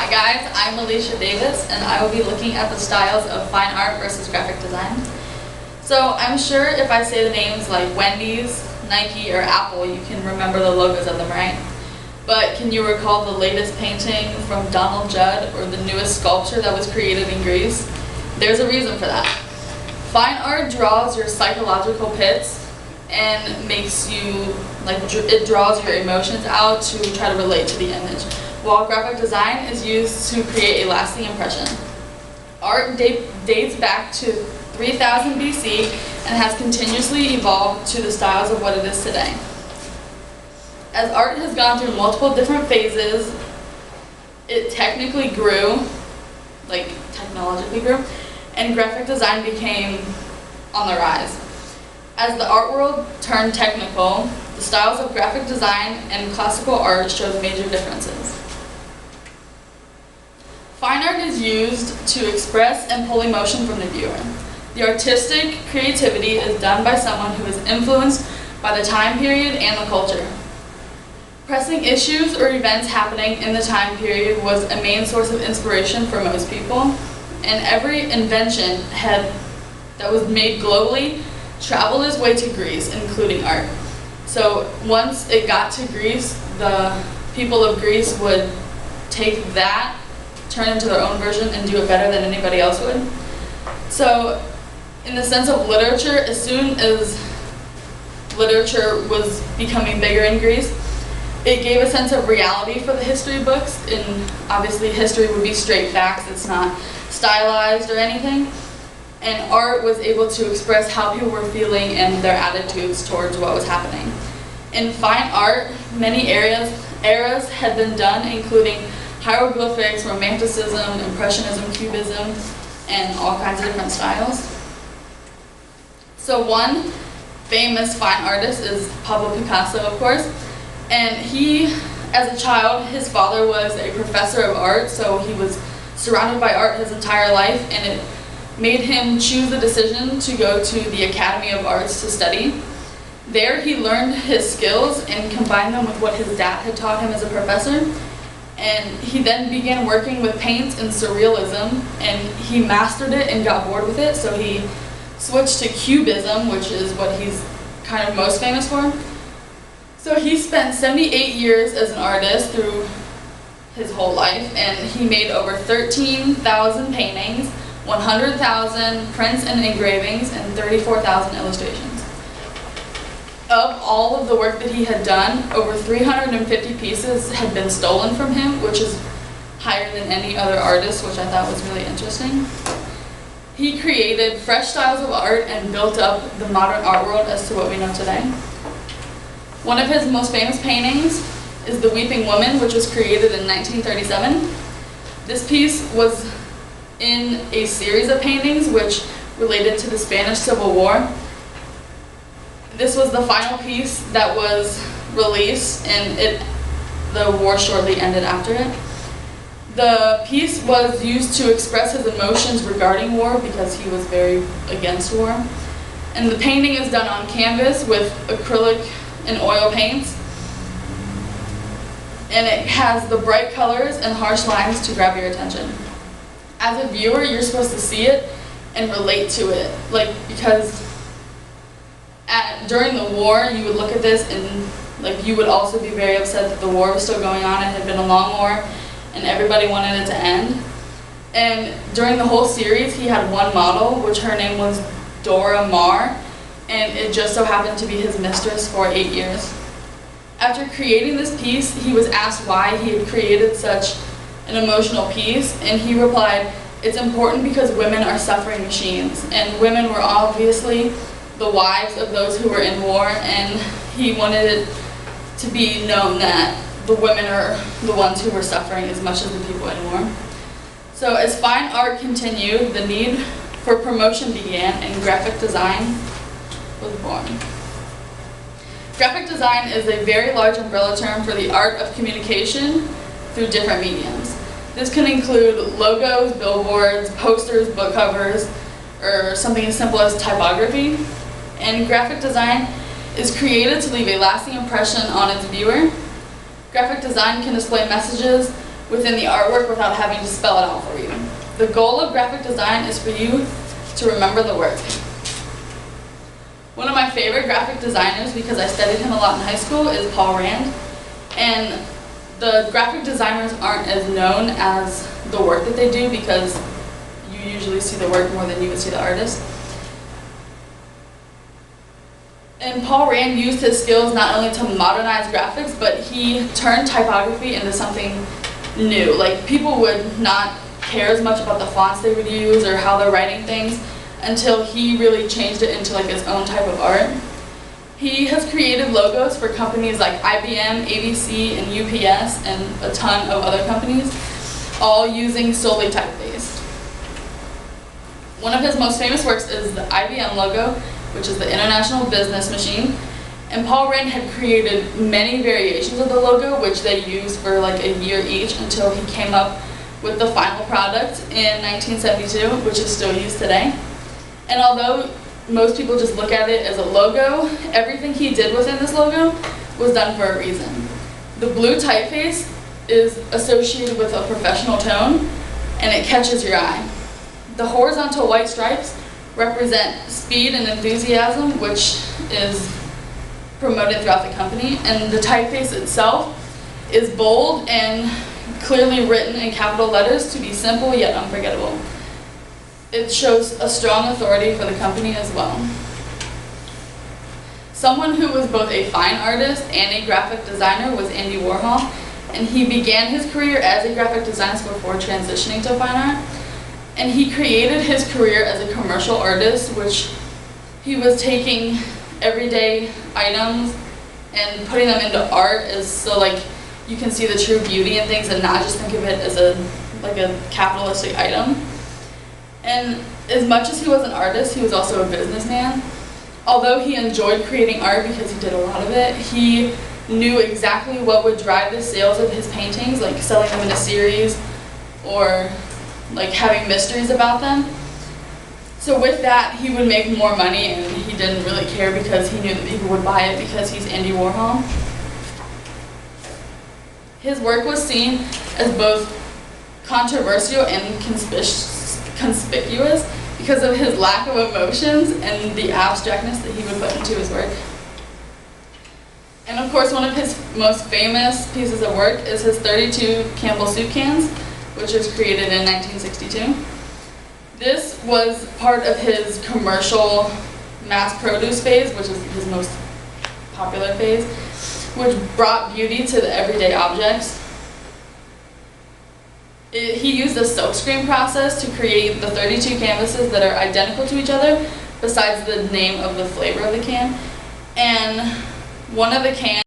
Hi guys, I'm Alicia Davis and I will be looking at the styles of fine art versus graphic design. So I'm sure if I say the names like Wendy's, Nike, or Apple, you can remember the logos of them, right? But can you recall the latest painting from Donald Judd or the newest sculpture that was created in Greece? There's a reason for that. Fine art draws your psychological pits and makes you, it draws your emotions out to try to relate to the image, while graphic design is used to create a lasting impression. Art dates back to 3000 BC and has continuously evolved to the styles of what it is today. As art has gone through multiple different phases, it technically grew, technologically grew, and graphic design became on the rise. As the art world turned technical, the styles of graphic design and classical art showed major differences. Fine art is used to express and pull emotion from the viewer. The artistic creativity is done by someone who is influenced by the time period and the culture. Pressing issues or events happening in the time period was a main source of inspiration for most people, and every invention that was made globally traveled its way to Greece, including art. So once it got to Greece, the people of Greece would take that, turn it into their own version, and do it better than anybody else would. So in the sense of literature, as soon as literature was becoming bigger in Greece, it gave a sense of reality for the history books, and obviously history would be straight facts, it's not stylized or anything. And art was able to express how people were feeling and their attitudes towards what was happening. In fine art, many eras had been done, including hieroglyphics, Romanticism, Impressionism, Cubism, and all kinds of different styles. So one famous fine artist is Pablo Picasso, of course. And he, as a child, his father was a professor of art, so he was surrounded by art his entire life, and it made him choose the decision to go to the Academy of Arts to study. There he learned his skills and combined them with what his dad had taught him as a professor. And he then began working with paints and surrealism, and he mastered it and got bored with it, so he switched to Cubism, which is what he's kind of most famous for. So he spent 78 years as an artist through his whole life, and he made over 13,000 paintings, 100,000 prints and engravings, and 34,000 illustrations. Of all of the work that he had done, over 350 pieces had been stolen from him, which is higher than any other artist, which I thought was really interesting. He created fresh styles of art and built up the modern art world as to what we know today. One of his most famous paintings is The Weeping Woman, which was created in 1937. This piece was in a series of paintings which related to the Spanish Civil War. This was the final piece that was released, and the war shortly ended after it. The piece was used to express his emotions regarding war because he was very against war. And the painting is done on canvas with acrylic and oil paints. And it has the bright colors and harsh lines to grab your attention. As a viewer, you're supposed to see it and relate to it, because during the war, you would look at this and you would also be very upset that the war was still going on. It had been a long war, and everybody wanted it to end. And during the whole series, he had one model, which her name was Dora Maar, and it just so happened to be his mistress for 8 years. After creating this piece, he was asked why he had created such an emotional piece, and he replied, "It's important because women are suffering machines," and women were obviously the wives of those who were in war, and he wanted it to be known that the women are the ones who were suffering as much as the people in war. So as fine art continued, the need for promotion began, and graphic design was born. Graphic design is a very large umbrella term for the art of communication through different mediums. This can include logos, billboards, posters, book covers, or something as simple as typography. And graphic design is created to leave a lasting impression on its viewer. Graphic design can display messages within the artwork without having to spell it out for you. The goal of graphic design is for you to remember the work. One of my favorite graphic designers, because I studied him a lot in high school, is Paul Rand. And the graphic designers aren't as known as the work that they do because you usually see the work more than you would see the artist. And Paul Rand used his skills not only to modernize graphics, but he turned typography into something new. Like, people would not care as much about the fonts they would use or how they're writing things until he really changed it into like his own type of art. He has created logos for companies like IBM, ABC, and UPS, and a ton of other companies, all using solely typeface. One of his most famous works is the IBM logo, which is the International Business Machine. And Paul Rand had created many variations of the logo, which they used for like a year each until he came up with the final product in 1972, which is still used today. And although most people just look at it as a logo, everything he did within this logo was done for a reason. The blue typeface is associated with a professional tone, and it catches your eye. The horizontal white stripes represent speed and enthusiasm, which is promoted throughout the company, and the typeface itself is bold and clearly written in capital letters to be simple yet unforgettable. It shows a strong authority for the company as well. Someone who was both a fine artist and a graphic designer was Andy Warhol, and he began his career as a graphic designer before transitioning to fine art. And he created his career as a commercial artist, which he was taking everyday items and putting them into art so like you can see the true beauty in things and not just think of it as a capitalistic item. And as much as he was an artist, he was also a businessman. Although he enjoyed creating art because he did a lot of it, he knew exactly what would drive the sales of his paintings, like selling them in a series or like having mysteries about them. So with that, he would make more money, and he didn't really care because he knew that people would buy it because he's Andy Warhol. His work was seen as both controversial and conspicuous because of his lack of emotions and the abstractness that he would put into his work. And of course, one of his most famous pieces of work is his 32 Campbell soup cans, which was created in 1962. This was part of his commercial mass produce phase, which is his most popular phase, which brought beauty to the everyday objects. He used a silkscreen process to create the 32 canvases that are identical to each other, besides the name of the flavor of the can. And one of the cans